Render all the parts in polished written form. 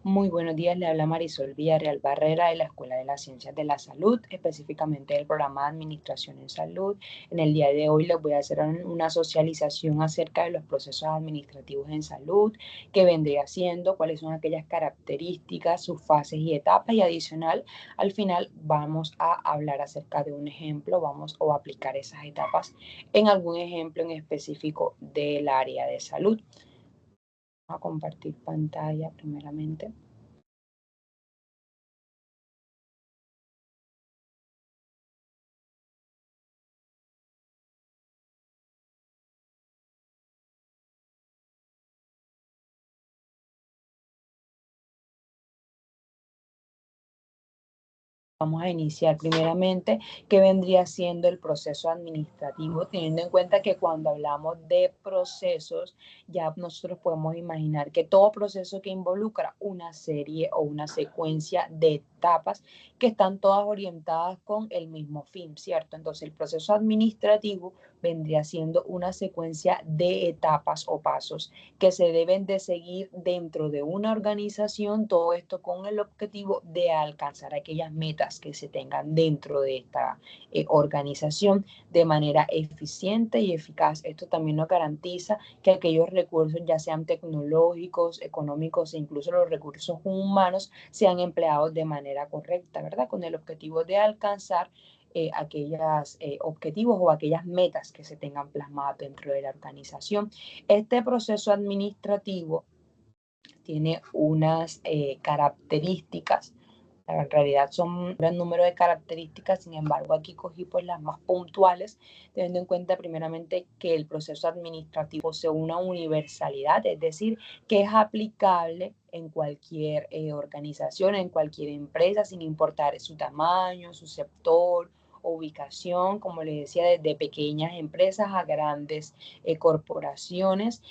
Muy buenos días, le habla Marisol Villarreal Barrera de la Escuela de las Ciencias de la Salud, específicamente del programa de Administración en Salud. En el día de hoy les voy a hacer una socialización acerca de los procesos administrativos en salud, que vendría siendo, cuáles son aquellas características, sus fases y etapas, y adicional, al final vamos a hablar acerca de un ejemplo, o aplicar esas etapas en algún ejemplo en específico del área de salud. Vamos a compartir pantalla primeramente. Vamos a iniciar primeramente qué vendría siendo el proceso administrativo, teniendo en cuenta que cuando hablamos de procesos, ya nosotros podemos imaginar que todo proceso que involucra una serie o una secuencia de etapas que están todas orientadas con el mismo fin, ¿cierto? Entonces el proceso administrativo vendría siendo una secuencia de etapas o pasos que se deben de seguir dentro de una organización, todo esto con el objetivo de alcanzar aquellas metas que se tengan dentro de esta organización de manera eficiente y eficaz. Esto también nos garantiza que aquellos recursos, ya sean tecnológicos, económicos e incluso los recursos humanos, sean empleados de manera correcta, ¿verdad? Con el objetivo de alcanzar aquellos objetivos o aquellas metas que se tengan plasmadas dentro de la organización. Este proceso administrativo tiene unas características, en realidad son un gran número de características, sin embargo aquí cogí pues las más puntuales, teniendo en cuenta primeramente que el proceso administrativo posee una universalidad, es decir, que es aplicable en cualquier organización, en cualquier empresa, sin importar su tamaño, su sector, ubicación, como les decía, desde pequeñas empresas a grandes corporaciones.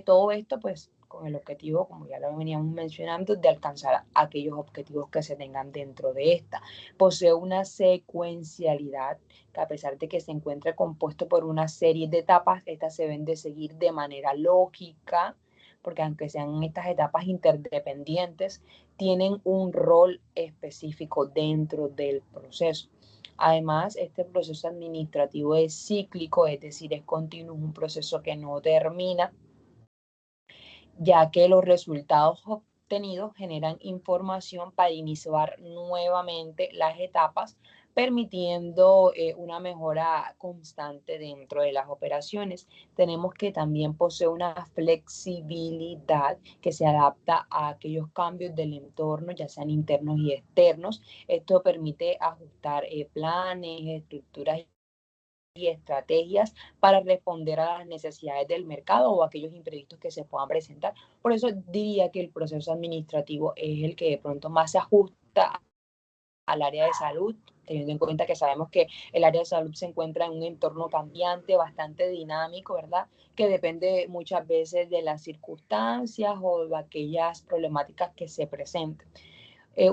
Todo esto pues con el objetivo, como ya lo veníamos mencionando, de alcanzar aquellos objetivos que se tengan dentro de esta. Posee una secuencialidad que, a pesar de que se encuentre compuesto por una serie de etapas, estas se deben de seguir de manera lógica, porque aunque sean estas etapas interdependientes, tienen un rol específico dentro del proceso. Además, este proceso administrativo es cíclico, es decir, es continuo, un proceso que no termina, ya que los resultados obtenidos generan información para iniciar nuevamente las etapas, permitiendo una mejora constante dentro de las operaciones. Tenemos que también posee una flexibilidad que se adapta a aquellos cambios del entorno, ya sean internos y externos. Esto permite ajustar planes, estructuras y estrategias para responder a las necesidades del mercado o aquellos imprevistos que se puedan presentar. Por eso diría que el proceso administrativo es el que de pronto más se ajusta al área de salud, teniendo en cuenta que sabemos que el área de salud se encuentra en un entorno cambiante, bastante dinámico, ¿verdad? Que depende muchas veces de las circunstancias o de aquellas problemáticas que se presenten.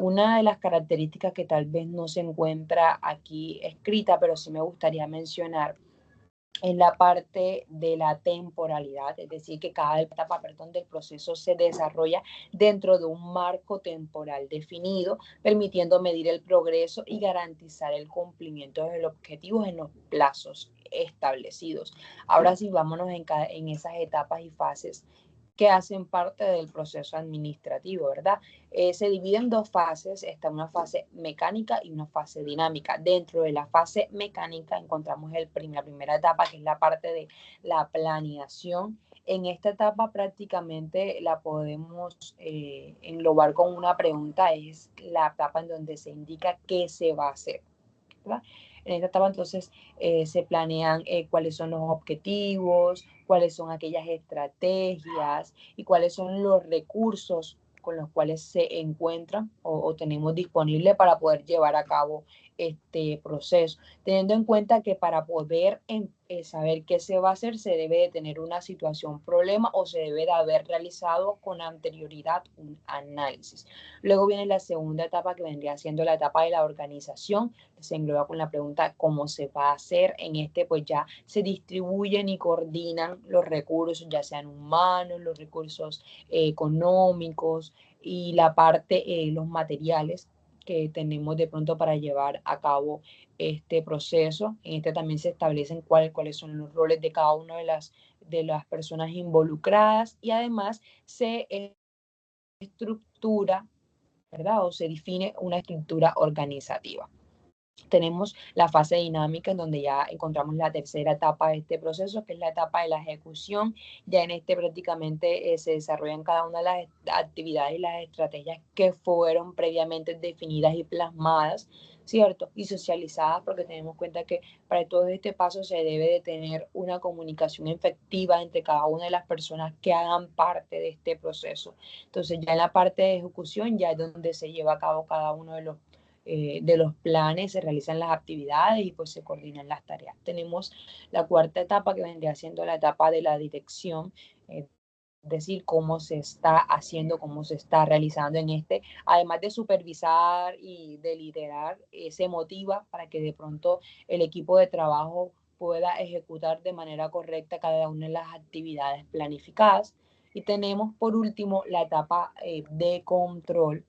Una de las características que tal vez no se encuentra aquí escrita, pero sí me gustaría mencionar, es la parte de la temporalidad, es decir, que cada etapa, perdón, del proceso se desarrolla dentro de un marco temporal definido, permitiendo medir el progreso y garantizar el cumplimiento de los objetivos en los plazos establecidos. Ahora sí, vámonos en esas etapas y fases que hacen parte del proceso administrativo, ¿verdad? Se divide en dos fases, está una fase mecánica y una fase dinámica. Dentro de la fase mecánica encontramos la primera etapa, que es la parte de la planeación. En esta etapa prácticamente la podemos englobar con una pregunta, es la etapa en donde se indica qué se va a hacer, ¿verdad? En esta etapa entonces se planean cuáles son los objetivos, cuáles son aquellas estrategias y cuáles son los recursos con los cuales se encuentran o tenemos disponible para poder llevar a cabo este proceso, teniendo en cuenta que para poder saber qué se va a hacer se debe de tener una situación, problema o se debe de haber realizado con anterioridad un análisis. Luego viene la segunda etapa que vendría siendo la etapa de la organización, que se engloba con la pregunta cómo se va a hacer. En este pues ya se distribuyen y coordinan los recursos, ya sean humanos, los recursos económicos y la parte, los materiales que tenemos de pronto para llevar a cabo este proceso. En este también se establecen cuáles son los roles de cada una de las personas involucradas y además se estructura, ¿verdad? O se define una estructura organizativa. Tenemos la fase dinámica en donde ya encontramos la tercera etapa de este proceso, que es la etapa de la ejecución. Ya en este prácticamente se desarrollan cada una de las actividades y las estrategias que fueron previamente definidas y plasmadas, ¿cierto? Y socializadas, porque tenemos en cuenta que para todo este paso se debe de tener una comunicación efectiva entre cada una de las personas que hagan parte de este proceso. Entonces ya en la parte de ejecución ya es donde se lleva a cabo cada uno de los planes, se realizan las actividades y pues se coordinan las tareas. Tenemos la cuarta etapa que vendría siendo la etapa de la dirección, es decir, cómo se está haciendo, cómo se está realizando en este, además de supervisar y de liderar, se motiva para que de pronto el equipo de trabajo pueda ejecutar de manera correcta cada una de las actividades planificadas. Y tenemos por último la etapa de control,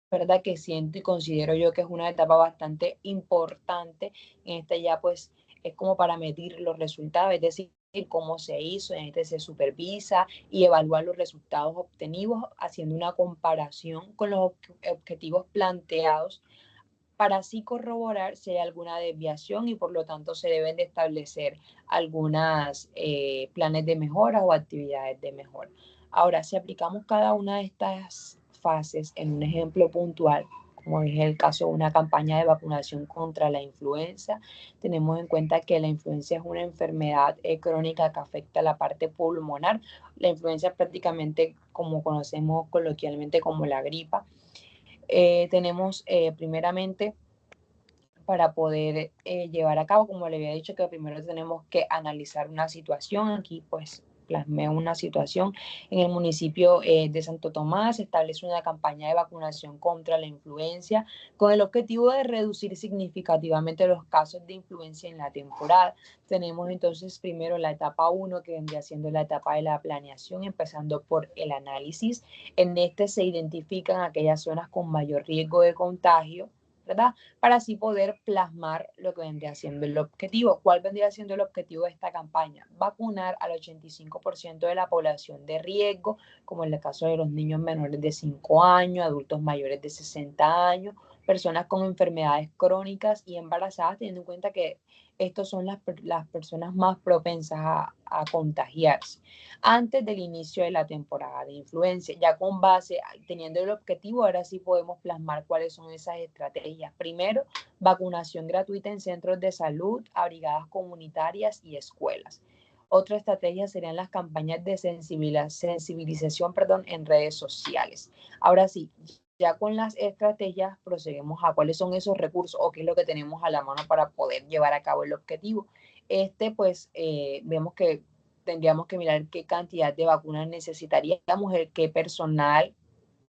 ¿verdad? Que siento y considero yo que es una etapa bastante importante. En esta ya pues es como para medir los resultados, es decir, cómo se hizo, en este se supervisa y evaluar los resultados obtenidos haciendo una comparación con los objetivos planteados para así corroborar si hay alguna desviación y por lo tanto se deben de establecer algunas planes de mejora o actividades de mejora. Ahora, si aplicamos cada una de estas fases en un ejemplo puntual, como es el caso de una campaña de vacunación contra la influenza, tenemos en cuenta que la influenza es una enfermedad crónica que afecta la parte pulmonar. La influenza es prácticamente como conocemos coloquialmente como la gripa. Tenemos primeramente para poder llevar a cabo, como le había dicho, que primero tenemos que analizar una situación. Aquí pues plasmé una situación. En el municipio de Santo Tomás se establece una campaña de vacunación contra la influencia con el objetivo de reducir significativamente los casos de influencia en la temporada. Tenemos entonces primero la etapa 1, que vendría siendo la etapa de la planeación, empezando por el análisis. En este se identifican aquellas zonas con mayor riesgo de contagio, ¿verdad? Para así poder plasmar lo que vendría siendo el objetivo. ¿Cuál vendría siendo el objetivo de esta campaña? Vacunar al 85% de la población de riesgo, como en el caso de los niños menores de 5 años, adultos mayores de 60 años, personas con enfermedades crónicas y embarazadas, teniendo en cuenta que estos son las personas más propensas a contagiarse antes del inicio de la temporada de influenza. Ya con base, teniendo el objetivo, ahora sí podemos plasmar cuáles son esas estrategias. Primero, vacunación gratuita en centros de salud, a brigadas comunitarias y escuelas. Otra estrategia serían las campañas de sensibilización, en redes sociales. Ahora sí, ya con las estrategias procedemos a cuáles son esos recursos o qué es lo que tenemos a la mano para poder llevar a cabo el objetivo. Pues vemos que tendríamos que mirar qué cantidad de vacunas necesitaríamos, qué personal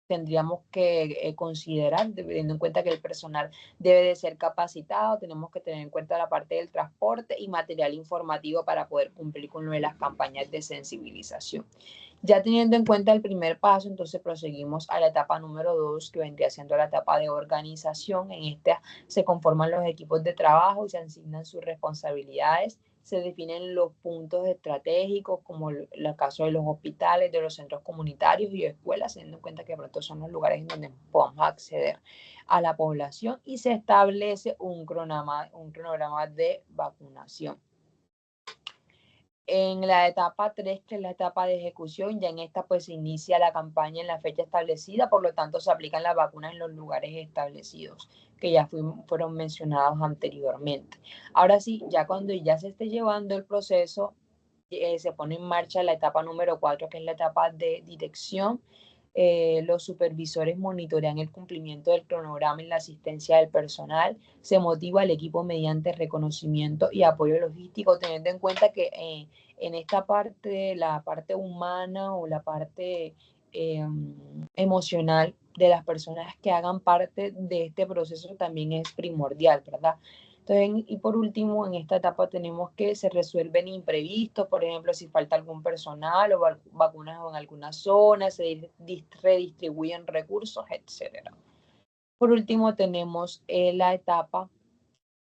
tendríamos que considerar, teniendo en cuenta que el personal debe de ser capacitado, tenemos que tener en cuenta la parte del transporte y material informativo para poder cumplir con lo de las campañas de sensibilización. Ya teniendo en cuenta el primer paso, entonces proseguimos a la etapa número 2, que vendría siendo la etapa de organización. En esta se conforman los equipos de trabajo y se asignan sus responsabilidades. Se definen los puntos estratégicos, como el caso de los hospitales, de los centros comunitarios y escuelas, teniendo en cuenta que pronto son los lugares en donde podamos acceder a la población y se establece un cronograma de vacunación. En la etapa 3, que es la etapa de ejecución, ya en esta pues se inicia la campaña en la fecha establecida, por lo tanto se aplican las vacunas en los lugares establecidos, que ya fueron mencionados anteriormente. Ahora sí, ya cuando ya se esté llevando el proceso, se pone en marcha la etapa número 4, que es la etapa de dirección. Los supervisores monitorean el cumplimiento del cronograma y la asistencia del personal. Se motiva al equipo mediante reconocimiento y apoyo logístico, teniendo en cuenta que en esta parte, la parte humana o la parte emocional de las personas que hagan parte de este proceso también es primordial, ¿verdad? Entonces, y por último, en esta etapa tenemos que se resuelven imprevistos, por ejemplo, si falta algún personal o vacunas en alguna zona, se redistribuyen recursos, etcétera. Por último, tenemos la etapa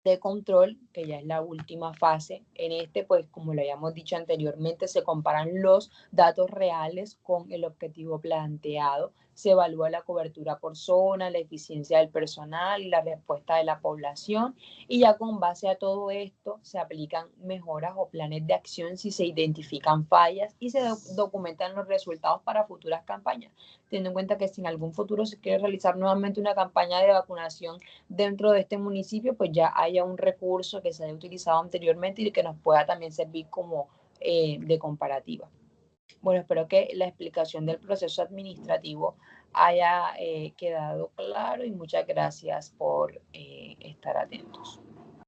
de control, que ya es la última fase. En este, pues como lo habíamos dicho anteriormente, se comparan los datos reales con el objetivo planteado, se evalúa la cobertura por zona, la eficiencia del personal y la respuesta de la población, y ya con base a todo esto se aplican mejoras o planes de acción si se identifican fallas y se documentan los resultados para futuras campañas, teniendo en cuenta que si en algún futuro se quiere realizar nuevamente una campaña de vacunación dentro de este municipio, pues ya haya un recurso que se haya utilizado anteriormente y que nos pueda también servir como de comparativa. Bueno, espero que la explicación del proceso administrativo haya quedado claro y muchas gracias por estar atentos.